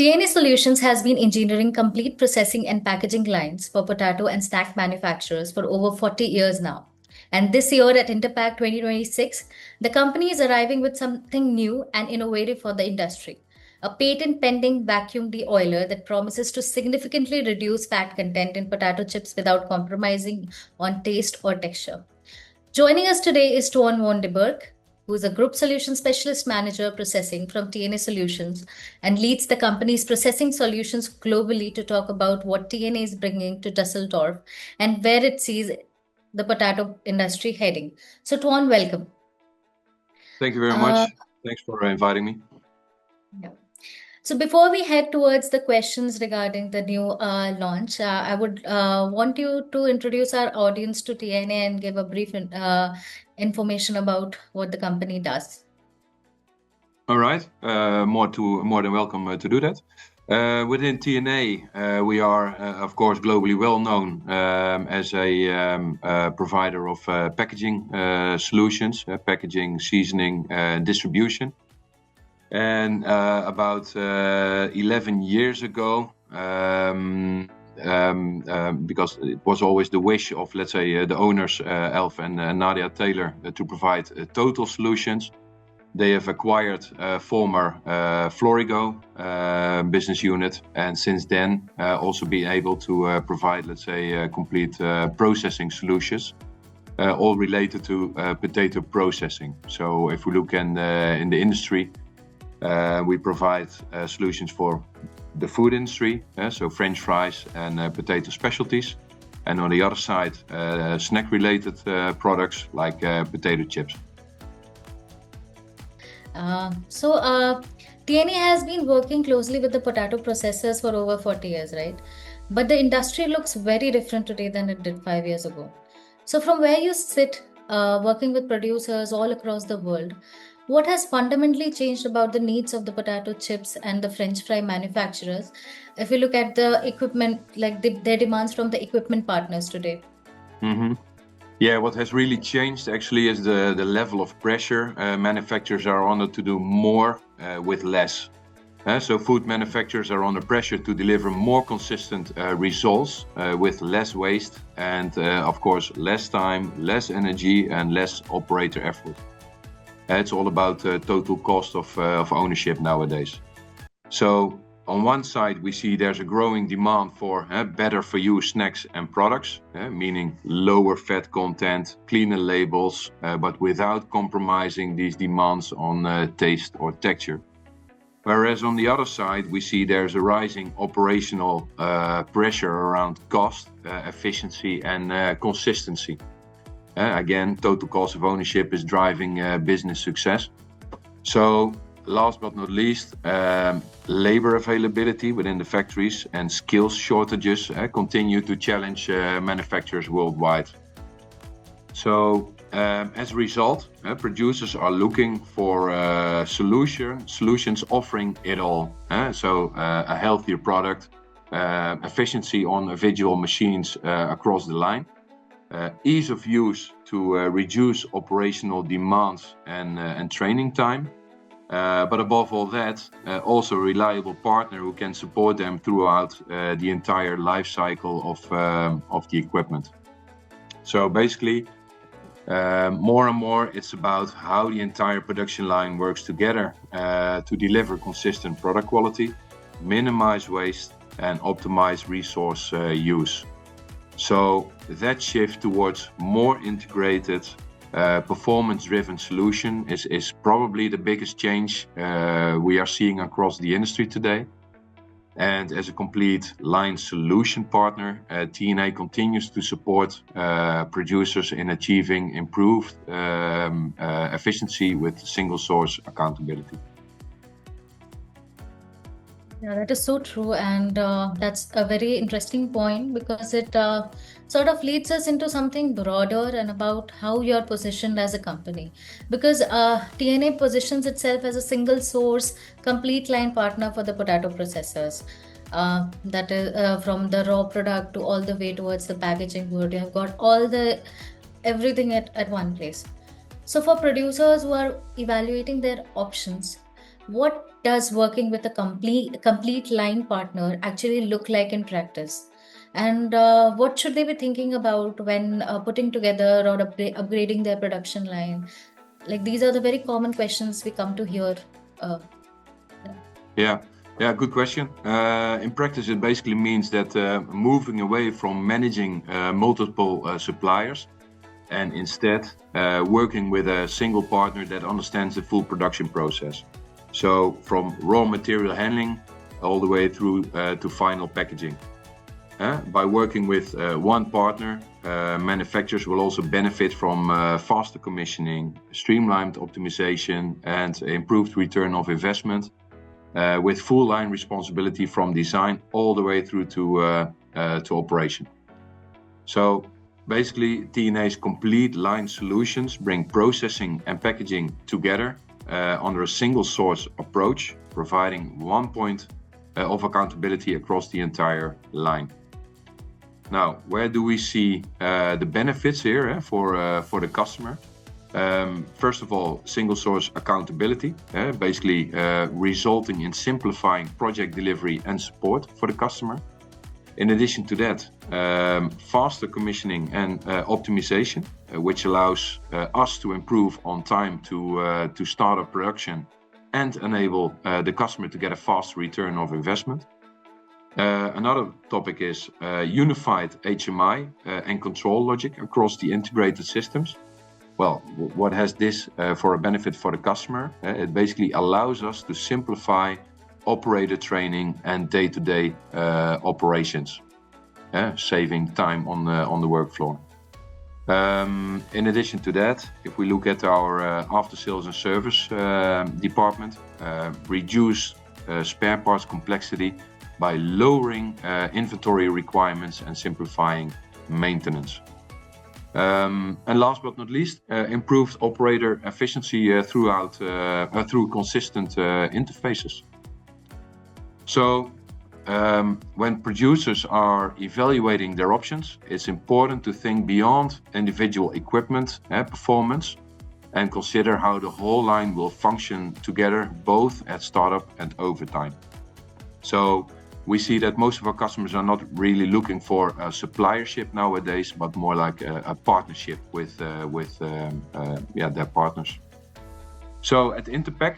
TNA Solutions has been engineering complete processing and packaging lines for potato and snack manufacturers for over 40 years now. And this year at Interpack 2026, the company is arriving with something new and innovative for the industry. A patent pending vacuum de-oiler that promises to significantly reduce fat content in potato chips without compromising on taste or texture. Joining us today is Twan Berg, who is a Group Solution Specialist Manager Processing from TNA Solutions and leads the company's processing solutions globally to talk about what TNA is bringing to Düsseldorf and where it sees the potato industry heading. So, Twan, welcome. Thank you very much. Thanks for inviting me. Yeah. So before we head towards the questions regarding the new launch, I would want you to introduce our audience to TNA and give a brief information about what the company does. All right, more than welcome to do that. Within TNA, we are, of course, globally well known as a provider of packaging solutions, packaging, seasoning, distribution. And about 11 years ago, because it was always the wish of, let's say, the owners, Elf and Nadia Taylor, to provide total solutions, they have acquired former Florigo business unit, and since then also been able to provide, let's say, complete processing solutions, all related to potato processing. So if we look in the industry, we provide solutions for the food industry, so French fries and potato specialties. And on the other side, snack-related products like potato chips. TNA has been working closely with the potato processors for over 40 years, right? But the industry looks very different today than it did 5 years ago. So from where you sit, working with producers all across the world, what has fundamentally changed about the needs of the potato chips and the French fry manufacturers? If you look at the equipment, like their demands from the equipment partners today. Mm-hmm. Yeah, what has really changed actually is the level of pressure manufacturers are under to do more with less. So food manufacturers are under pressure to deliver more consistent results with less waste and of course less time, less energy and less operator effort. It's all about total cost of ownership nowadays. So on one side, we see there's a growing demand for better for you snacks and products, meaning lower fat content, cleaner labels, but without compromising these demands on taste or texture. Whereas on the other side, we see there's a rising operational pressure around cost, efficiency and consistency. Again, total cost of ownership is driving business success. So last but not least, labor availability within the factories and skills shortages continue to challenge manufacturers worldwide. So as a result, producers are looking for solutions offering it all. So a healthier product, efficiency on individual machines across the line, ease of use to reduce operational demands and training time. But above all that, also a reliable partner who can support them throughout the entire life cycle of the equipment. So basically, more and more, it's about how the entire production line works together to deliver consistent product quality, minimize waste, and optimize resource use. So that shift towards more integrated, performance-driven solution is probably the biggest change we are seeing across the industry today. And as a complete line solution partner, TNA continues to support producers in achieving improved efficiency with single source accountability. Yeah, that is so true, and that's a very interesting point because it sort of leads us into something broader and about how you're positioned as a company. Because TNA positions itself as a single source, complete line partner for the potato processors. That is from the raw product to all the way towards the packaging board. You have got everything at one place. So for producers who are evaluating their options, what does working with a complete line partner actually look like in practice? And what should they be thinking about when putting together or upgrading their production line? Like these are the very common questions we come to hear. Uh, Yeah, yeah, good question. In practice, it basically means that moving away from managing multiple suppliers and instead working with a single partner that understands the full production process. So from raw material handling all the way through to final packaging. By working with one partner, manufacturers will also benefit from faster commissioning, streamlined optimization, and improved return of investment, with full line responsibility from design all the way through to operation. So basically, TNA's complete line solutions bring processing and packaging together under a single source approach, providing one point of accountability across the entire line. Now, where do we see the benefits here for the customer? First of all, single source accountability, basically resulting in simplifying project delivery and support for the customer. In addition to that, faster commissioning and optimization, which allows us to improve on time to start up production and enable the customer to get a fast return of investment. Another topic is unified HMI and control logic across the integrated systems. Well, what has this for a benefit for the customer? It basically allows us to simplify operator training and day-to-day operations, saving time on the work floor. In addition to that, if we look at our after-sales and service department, reduce spare parts complexity by lowering inventory requirements and simplifying maintenance. And last but not least, improved operator efficiency through consistent interfaces. So when producers are evaluating their options, it's important to think beyond individual equipment performance and consider how the whole line will function together, both at startup and over time. So we see that most of our customers are not really looking for a suppliership nowadays, but more like a partnership with their partners. So at Interpack,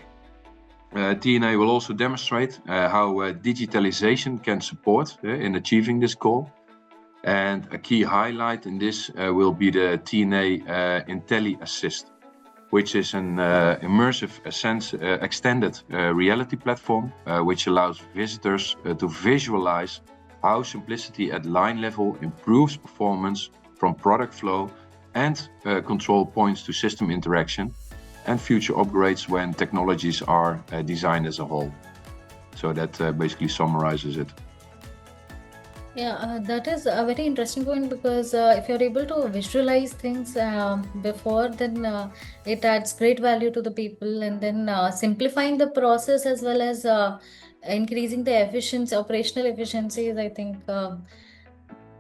TNA will also demonstrate how digitalization can support in achieving this goal. And a key highlight in this will be the TNA IntelliAssist, which is an immersive extended reality platform, which allows visitors to visualize how simplicity at line level improves performance from product flow and control points to system interaction and future upgrades when technologies are designed as a whole. So that basically summarizes it. Yeah, that is a very interesting point because if you're able to visualize things before, then it adds great value to the people, and then simplifying the process as well as increasing the efficiency, operational efficiencies, I think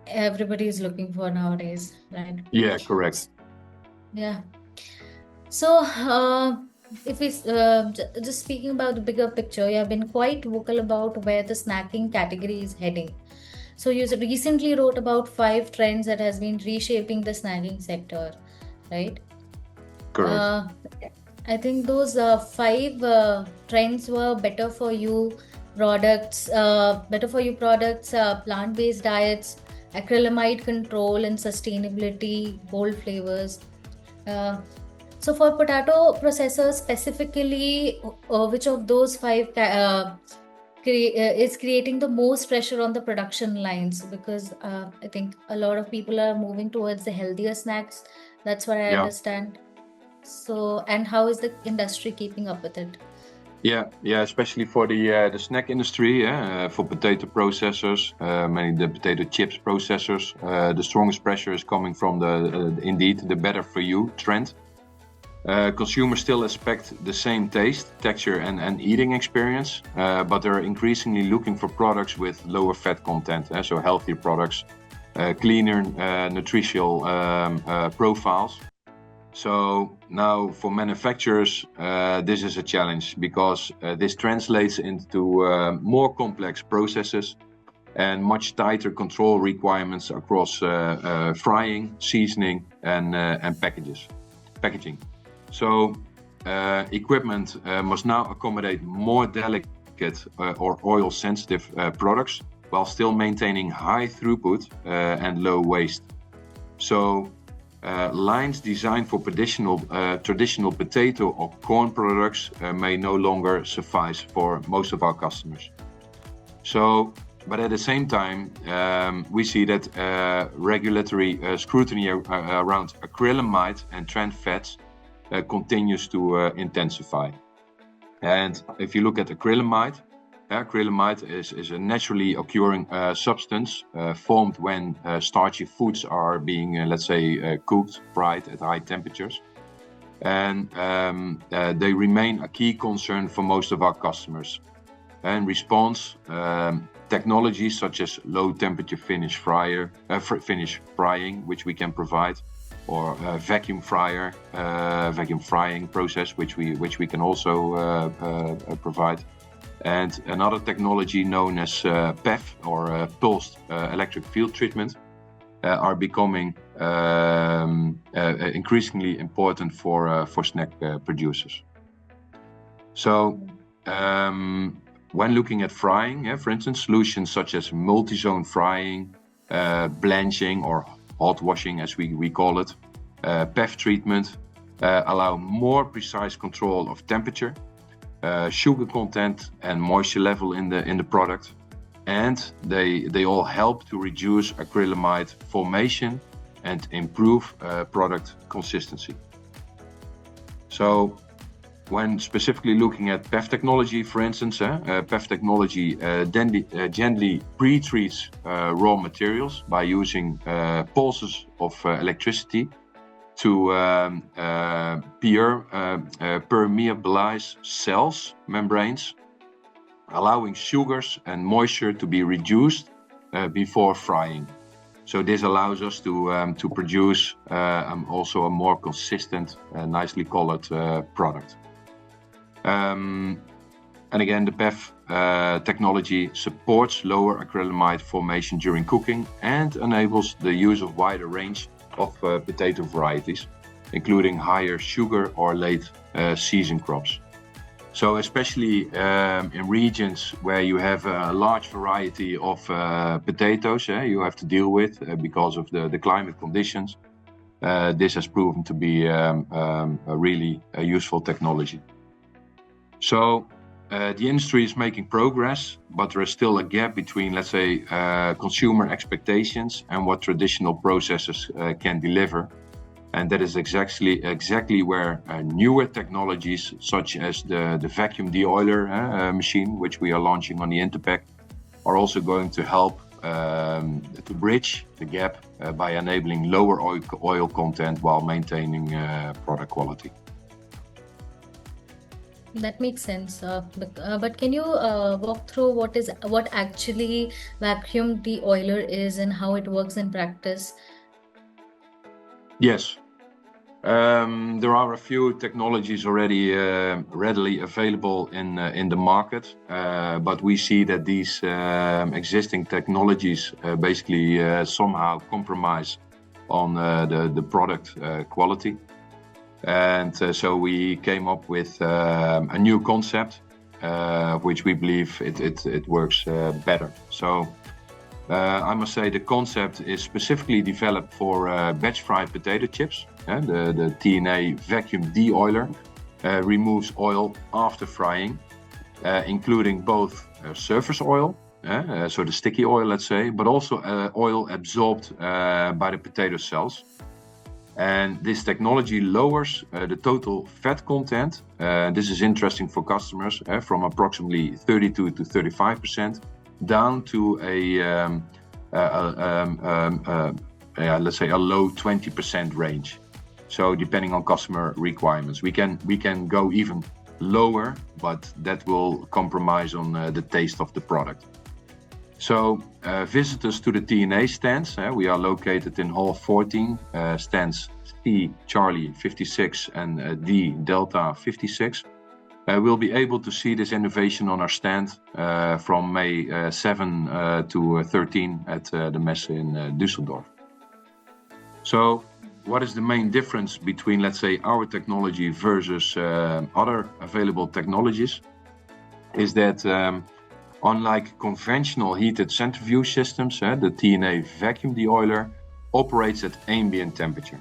everybody is looking for nowadays, right? Yeah, correct. Yeah. So, if we just speaking about the bigger picture, you have been quite vocal about where the snacking category is heading. So you recently wrote about 5 trends that has been reshaping the snacking sector, right? Correct. I think those 5 trends were better for you products, plant-based diets, acrylamide control and sustainability, bold flavors. So for potato processors specifically, which of those 5 is creating the most pressure on the production lines? Because I think a lot of people are moving towards the healthier snacks. That's what I understand. So, and how is the industry keeping up with it? Yeah, especially for the snack industry, for potato processors, mainly the potato chips processors. The strongest pressure is coming from the better for you trend. Consumers still expect the same taste, texture, and eating experience, but they're increasingly looking for products with lower fat content, so healthier products, cleaner nutritional profiles. So now for manufacturers, this is a challenge because this translates into more complex processes and much tighter control requirements across frying, seasoning, and packaging. So equipment must now accommodate more delicate or oil-sensitive products while still maintaining high throughput and low waste. So lines designed for traditional potato or corn products may no longer suffice for most of our customers. So, but at the same time, we see that regulatory scrutiny around acrylamide and trans fats continues to intensify. And if you look at acrylamide, acrylamide is a naturally occurring substance formed when starchy foods are being, let's say, cooked, fried at high temperatures. And they remain a key concern for most of our customers. In response, technologies such as low temperature finish frying, which we can provide, or vacuum frying process, which we can also provide. And another technology known as PEF, or pulsed electric field treatment, are becoming increasingly important for snack producers. So when looking at frying, for instance, solutions such as multi-zone frying, blanching, or hot washing, as we call it, PEF treatment, allow more precise control of temperature, sugar content, and moisture level in the product, and they all help to reduce acrylamide formation and improve product consistency. So when specifically looking at PEF technology, for instance, PEF technology gently pre-treats raw materials by using pulses of electricity to permeabilize cells, membranes, allowing sugars and moisture to be reduced before frying. So this allows us to produce also a more consistent, nicely colored product. And again, the PEF technology supports lower acrylamide formation during cooking and enables the use of wider range of potato varieties, including higher sugar or late season crops. So especially in regions where you have a large variety of potatoes you have to deal with because of the climate conditions, this has proven to be a really useful technology. So the industry is making progress, but there is still a gap between, let's say, consumer expectations and what traditional processes can deliver. And that is exactly where newer technologies, such as the vacuum de-oiler machine, which we are launching on the Interpack, are also going to help to bridge the gap by enabling lower oil content while maintaining product quality. That makes sense. But can you walk through what actually vacuum de-oiler is and how it works in practice? Yes. There are a few technologies already readily available in the market, but we see that these existing technologies basically somehow compromise on the product quality. And so we came up with a new concept, which we believe it works better. So I must say the concept is specifically developed for batch fried potato chips. The TNA vacuum de-oiler removes oil after frying, including both surface oil, so the sticky oil, let's say, but also oil absorbed by the potato cells. And this technology lowers the total fat content. This is interesting for customers from approximately 32 to 35% down to let's say a low 20% range. So depending on customer requirements, we can go even lower, but that will compromise on the taste of the product. So visitors to the TNA stands, we are located in Hall 14, stands C Charlie 56 and D Delta 56. We'll be able to see this innovation on our stand from May 7 to 13 at the Messe in Düsseldorf. So what is the main difference between, let's say, our technology versus other available technologies? Is that unlike conventional heated centrifuge systems, the TNA vacuum deoiler operates at ambient temperature.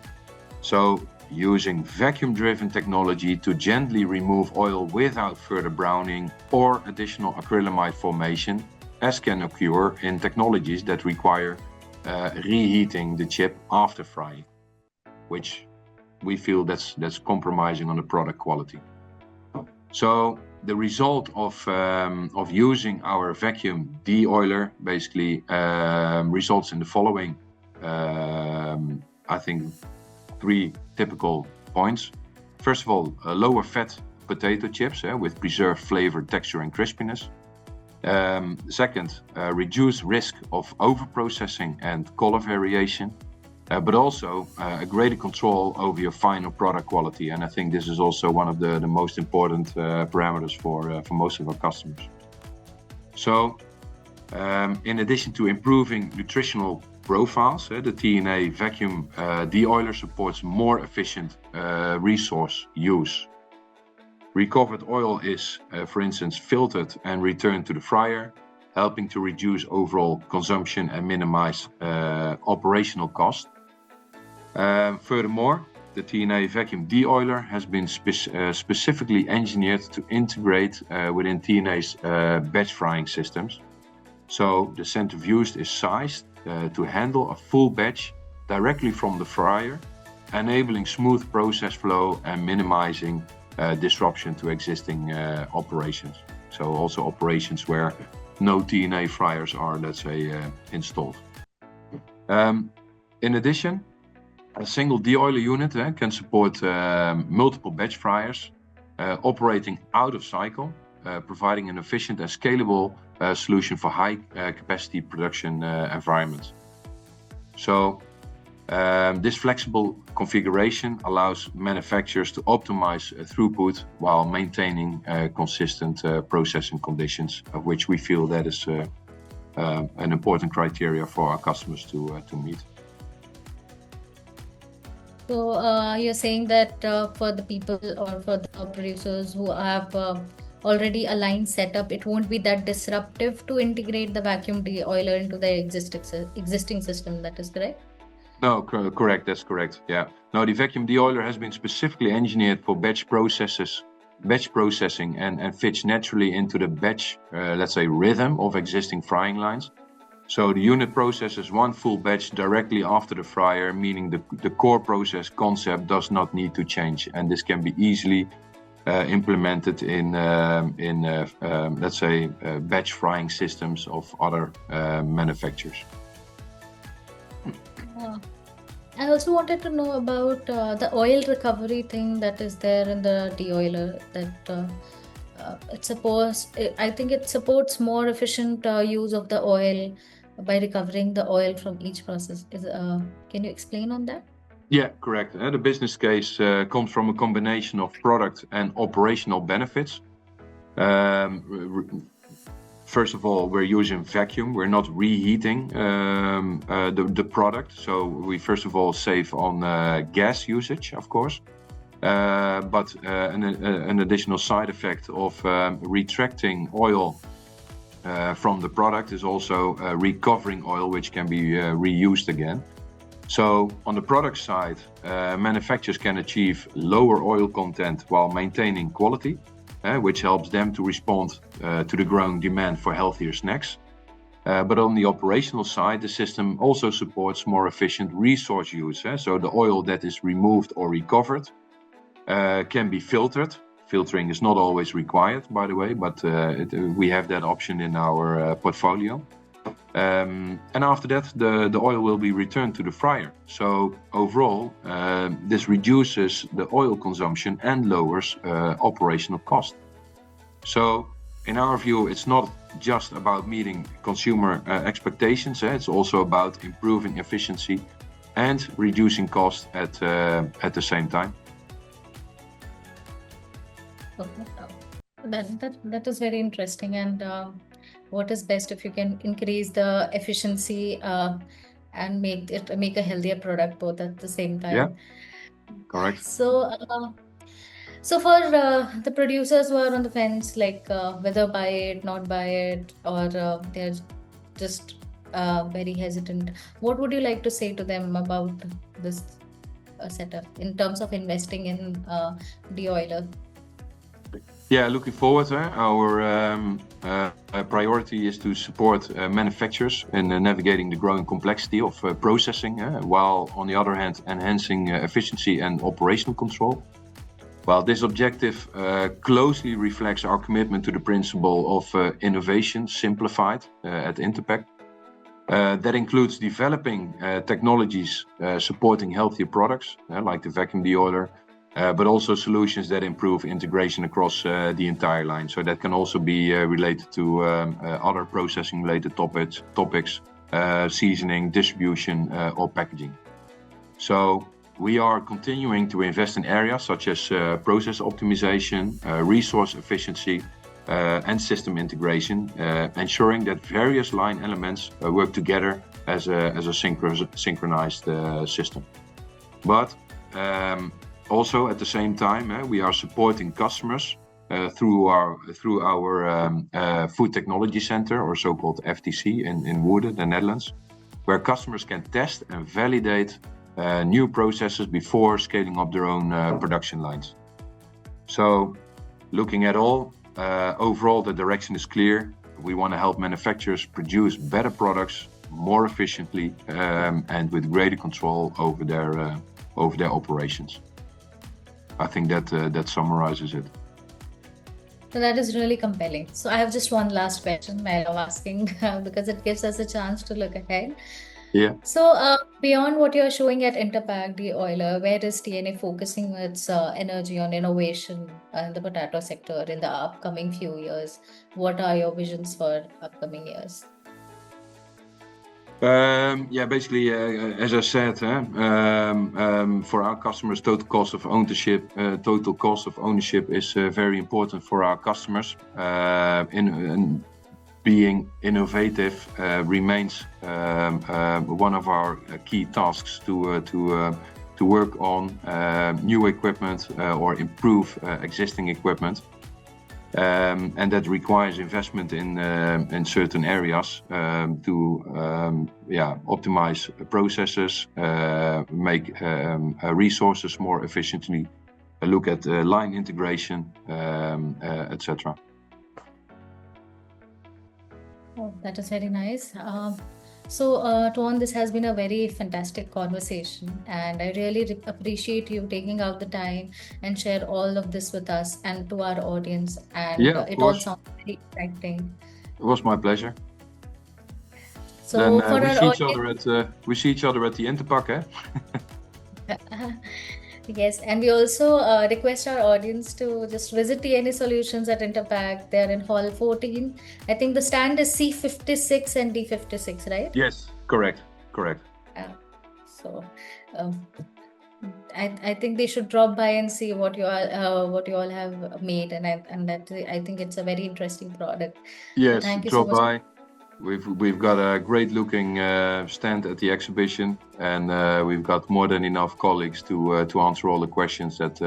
So using vacuum-driven technology to gently remove oil without further browning or additional acrylamide formation, as can occur in technologies that require reheating the chip after frying, which we feel that's compromising on the product quality. So the result of using our vacuum deoiler basically results in the following, I think, 3 typical points. First of all, lower fat potato chips with preserved flavor, texture and crispiness. Second, reduced risk of over-processing and color variation, but also a greater control over your final product quality. And I think this is also one of the most important parameters for most of our customers. So in addition to improving nutritional profiles, the TNA vacuum deoiler supports more efficient resource use. Recovered oil is, for instance, filtered and returned to the fryer, helping to reduce overall consumption and minimize operational cost. Furthermore, the TNA vacuum deoiler has been specifically engineered to integrate within TNA's batch frying systems. So the centrifuge is sized to handle a full batch directly from the fryer, enabling smooth process flow and minimizing disruption to existing operations. So also operations where no TNA fryers are, let's say, installed. In addition, a single deoiler unit can support multiple batch fryers operating out of cycle, providing an efficient and scalable solution for high capacity production environments. So this flexible configuration allows manufacturers to optimize throughput while maintaining consistent processing conditions, of which we feel that is an important criteria for our customers to meet. So you're saying that for the people or for the producers who have already a line set up, it won't be that disruptive to integrate the vacuum deoiler into their existing system. That is correct? No, correct. That's correct. Yeah. No, the vacuum deoiler has been specifically engineered for batch processing and fits naturally into the batch, let's say, rhythm of existing frying lines. So the unit processes one full batch directly after the fryer, meaning the core process concept does not need to change, and this can be easily implemented in let's say, batch frying systems of other manufacturers. I also wanted to know about the oil recovery thing that is there in the deoiler. That I think it supports more efficient use of the oil by recovering the oil from each process. Can you explain on that? Yeah, correct. The business case comes from a combination of product and operational benefits. First of all, we're using vacuum. We're not reheating the product. So we first of all save on gas usage, of course. But an additional side effect of retracting oil from the product is also recovering oil, which can be reused again. So on the product side, manufacturers can achieve lower oil content while maintaining quality, which helps them to respond to the growing demand for healthier snacks. But on the operational side, the system also supports more efficient resource use. So the oil that is removed or recovered can be filtered. Filtering is not always required, by the way, but we have that option in our portfolio. And after that, the oil will be returned to the fryer. So overall, this reduces the oil consumption and lowers operational cost. So in our view, it's not just about meeting consumer expectations. It's also about improving efficiency and reducing cost at the same time. Okay. That is very interesting. And what is best if you can increase the efficiency and make a healthier product both at the same time. Yeah, correct. So for the producers who are on the fence, like whether buy it, not buy it, or they're just very hesitant, what would you like to say to them about this setup in terms of investing in de-oiler? Yeah, looking forward, our priority is to support manufacturers in navigating the growing complexity of processing, while on the other hand enhancing efficiency and operational control. While this objective closely reflects our commitment to the principle of innovation simplified at Interpack. That includes developing technologies supporting healthier products, like the vacuum de-oiler, but also solutions that improve integration across the entire line. So that can also be related to other processing-related topics, seasoning, distribution, or packaging. So we are continuing to invest in areas such as process optimization, resource efficiency, and system integration, ensuring that various line elements work together as a synchronized system. But also at the same time, we are supporting customers through our Food Technology Center, or so-called FTC, in Woerden, the Netherlands, where customers can test and validate new processes before scaling up their own production lines. So, looking at all, overall the direction is clear. We want to help manufacturers produce better products more efficiently and with greater control over their operations. I think that summarizes it. So that is really compelling. So I have just one last question I love asking because it gives us a chance to look ahead. Yeah. So beyond what you're showing at Interpack, de-oiler, where is TNA focusing its energy on innovation in the potato sector in the upcoming few years? What are your visions for upcoming years? Basically, as I said, for our customers, total cost of ownership is very important for our customers. In being innovative remains one of our key tasks to work on new equipment or improve existing equipment. And that requires investment in certain areas to optimize processes, make resources more efficiently, look at line integration, etc. Oh, that is very nice. So, Twan, this has been a very fantastic conversation, and I really appreciate you taking out the time and share all of this with us and to our audience. And it all sounds very exciting. It was my pleasure. So, then for we our see audience, we see each other at the Interpack, yes, and we also request our audience to just visit TNA Solutions at Interpack. They're in Hall 14. I think the stand is C56 and D56, right? Yes, correct. So I think they should drop by and see what you all have made, and that I think it's a very interesting product. Yes, Thank you drop so much. by. We've got a great looking stand at the exhibition, and we've got more than enough colleagues to answer all the questions that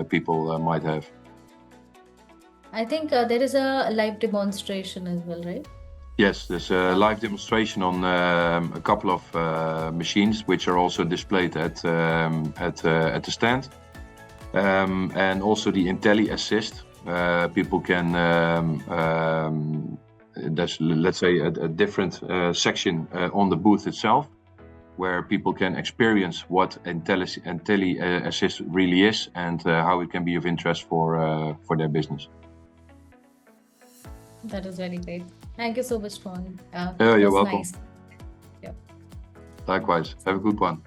people might have. I think there is a live demonstration as well, right? Yes, there's a live demonstration on a couple of machines, which are also displayed at the stand, and also the Intelli Assist. People can. There's, let's say, a different section on the booth itself, where people can experience what Intelli Assist really is and how it can be of interest for their business. That is very great. Thank you so much, Twan. You're welcome. Nice. Yeah. Likewise. Have a good one.